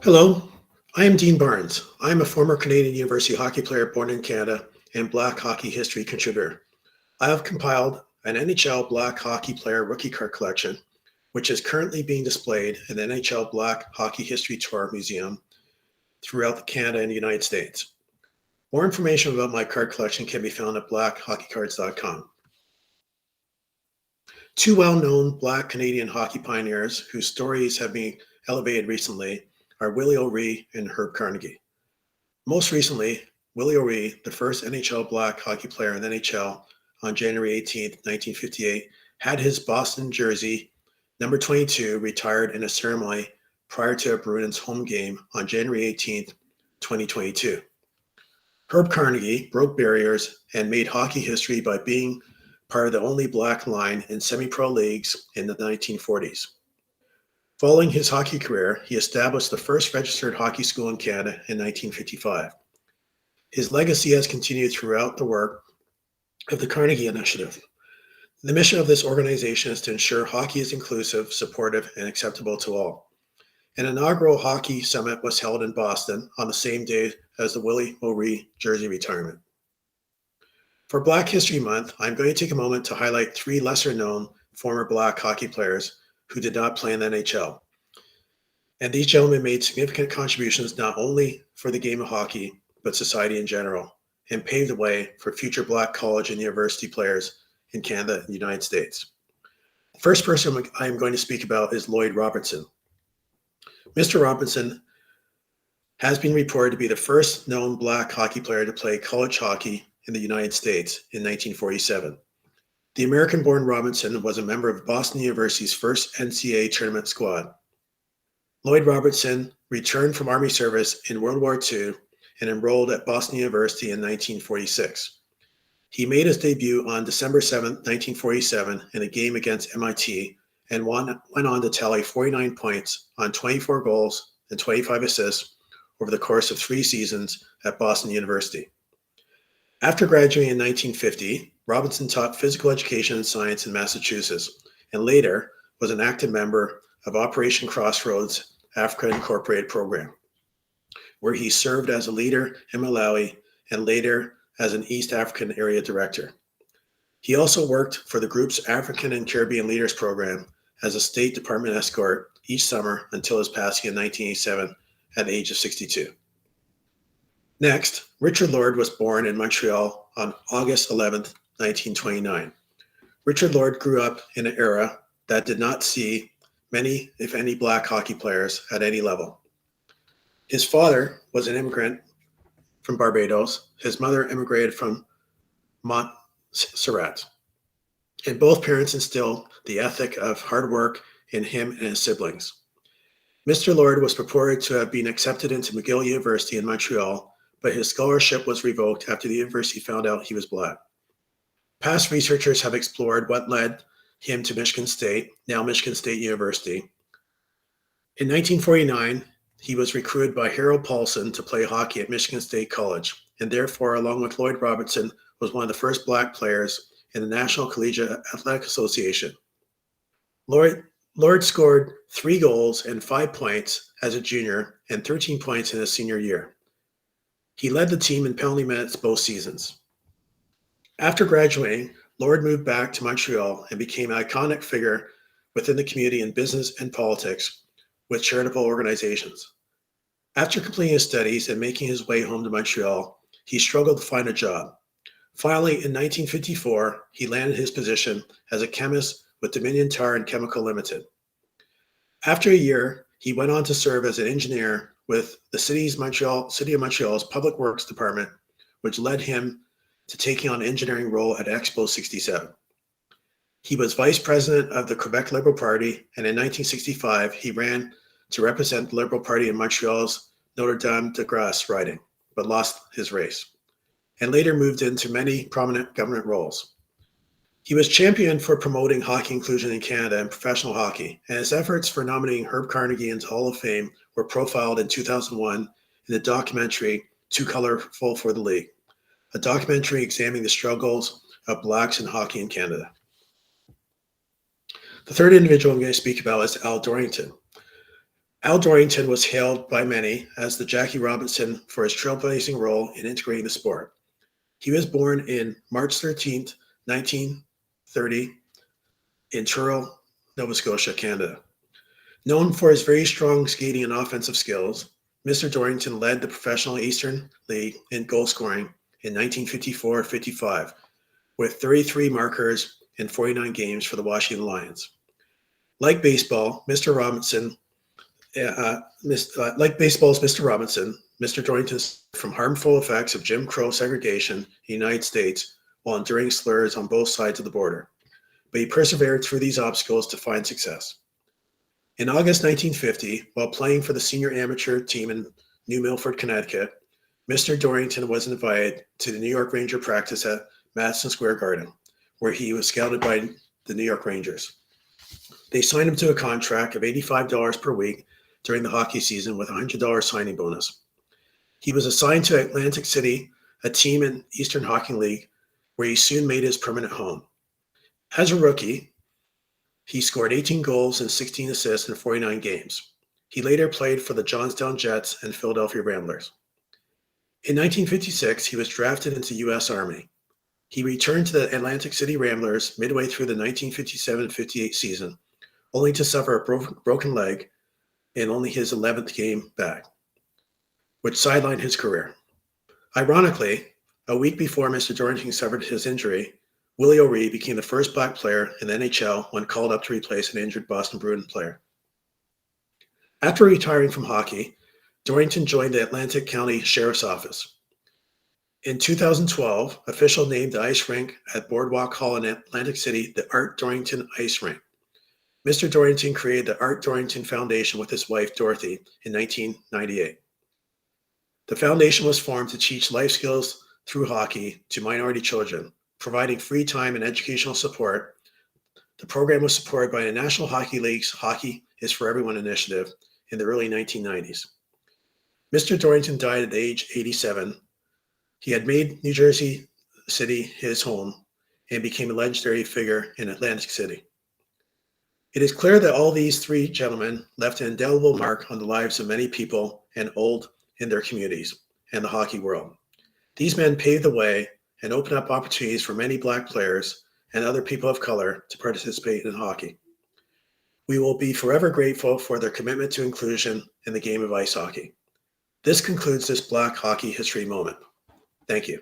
Hello, I am Dean Barnes. I am a former Canadian University hockey player born in Canada and Black hockey history contributor. I have compiled an NHL Black hockey player rookie card collection, which is currently being displayed in the NHL Black Hockey History Tour Museum throughout Canada and the United States. More information about my card collection can be found at blackhockeycards.com. Two well-known Black Canadian hockey pioneers whose stories have been elevated recently are Willie OReilly and Herb Carnegie. Most recently, Willie OReilly, the first NHL Black hockey player in the NHL on January 18, 1958, had his Boston jersey, number 22, retired in a ceremony prior to a Bruins home game on January 18, 2022. Herb Carnegie broke barriers and made hockey history by being part of the only Black line in semi-pro leagues in the 1940s. Following his hockey career, he established the first registered hockey school in Canada in 1955. His legacy has continued throughout the work of the Carnegie Initiative. The mission of this organization is to ensure hockey is inclusive, supportive, and acceptable to all. An inaugural hockey summit was held in Boston on the same day as the Willie OReilly jersey retirement. For Black History Month, I'm going to take a moment to highlight three lesser-known former Black hockey players who did not play in the NHL. And these gentlemen made significant contributions not only for the game of hockey, but society in general, and paved the way for future Black college and university players in Canada and the United States. The first person I am going to speak about is Lloyd Robinson. Mr. Robinson has been reported to be the first known Black hockey player to play college hockey in the United States in 1947. The American-born Robinson was a member of Boston University's first NCAA tournament squad. Lloyd Robinson returned from Army service in World War II and enrolled at Boston University in 1946. He made his debut on December 7, 1947 in a game against MIT and went on to tally 49 points on 24 goals and 25 assists over the course of 3 seasons at Boston University. After graduating in 1950, Robinson taught physical education and science in Massachusetts and later was an active member of Operation Crossroads Africa Incorporated program, where he served as a leader in Malawi and later as an East African area director. He also worked for the group's African and Caribbean Leaders Program as a State Department escort each summer until his passing in 1987 at the age of 62. Next, Richard Lord was born in Montreal on August 11, 1929. Richard Lord grew up in an era that did not see many, if any, Black hockey players at any level. His father was an immigrant from Barbados. His mother immigrated from Montserrat. And both parents instilled the ethic of hard work in him and his siblings. Mr. Lord was purported to have been accepted into McGill University in Montreal, but his scholarship was revoked after the university found out he was Black. Past researchers have explored what led him to Michigan State, now Michigan State University. In 1949, he was recruited by Harold Paulson to play hockey at Michigan State College, and therefore, along with Lloyd Robinson, was one of the first Black players in the National Collegiate Athletic Association. Lord scored 3 goals and 5 points as a junior and 13 points in his senior year. He led the team in penalty minutes both seasons. After graduating, Lord moved back to Montreal and became an iconic figure within the community in business and politics with charitable organizations. After completing his studies and making his way home to Montreal, he struggled to find a job. Finally, in 1954, he landed his position as a chemist with Dominion Tar and Chemical Limited. After a year, he went on to serve as an engineer with the City of Montreal's Public Works Department, which led him to taking on an engineering role at Expo 67. He was vice president of the Quebec Liberal Party, and in 1965, he ran to represent the Liberal Party in Montreal's Notre Dame de Grâce riding, but lost his race, and later moved into many prominent government roles. He was championed for promoting hockey inclusion in Canada and professional hockey, and his efforts for nominating Herb Carnegie into Hall of Fame were profiled in 2001 in the documentary Too Colorful for the League, a documentary examining the struggles of Blacks in hockey in Canada. The third individual I'm going to speak about is Al Dorington. Al Dorington was hailed by many as the Jackie Robinson for his trailblazing role in integrating the sport. He was born in March 13th, 1930, in Truro, Nova Scotia, Canada. Known for his very strong skating and offensive skills, Mr. Dorington led the professional Eastern League in goal scoring in 1954-55 with 33 markers in 49 games for the Washington Lions. Like baseball, Mr. Robinson, like baseball's Mr. Robinson, Mr. Dorington suffered from harmful effects of Jim Crow segregation in the United States while enduring slurs on both sides of the border. But he persevered through these obstacles to find success. In August 1950, while playing for the senior amateur team in New Milford, Connecticut, Mr. Dorington was invited to the New York Ranger practice at Madison Square Garden, where he was scouted by the New York Rangers. They signed him to a contract of $85 per week during the hockey season with a $100 signing bonus. He was assigned to Atlantic City, a team in Eastern Hockey League, where he soon made his permanent home. As a rookie, he scored 18 goals and 16 assists in 49 games. He later played for the Johnstown Jets and Philadelphia Ramblers. In 1956, he was drafted into the U.S. Army. He returned to the Atlantic City Ramblers midway through the 1957-58 season, only to suffer a broken leg in only his 11th game back, which sidelined his career. Ironically, a week before Mr. Dorington suffered his injury, Willie OReilly became the first Black player in the NHL when called up to replace an injured Boston Bruins player. After retiring from hockey, Dorington joined the Atlantic County Sheriff's Office. In 2012, officials named the ice rink at Boardwalk Hall in Atlantic City the Art Dorington Ice Rink. Mr. Dorington created the Art Dorington Foundation with his wife, Dorothy, in 1998. The foundation was formed to teach life skills through hockey to minority children, providing free time and educational support. The program was supported by the National Hockey League's Hockey is for Everyone initiative in the early 1990s. Mr. Dorington died at age 87. He had made New Jersey City his home and became a legendary figure in Atlantic City. It is clear that all these three gentlemen left an indelible mark on the lives of many people and old in their communities and the hockey world. These men paved the way and opened up opportunities for many Black players and other people of color to participate in hockey. We will be forever grateful for their commitment to inclusion in the game of ice hockey. This concludes this Black Hockey History Moment. Thank you.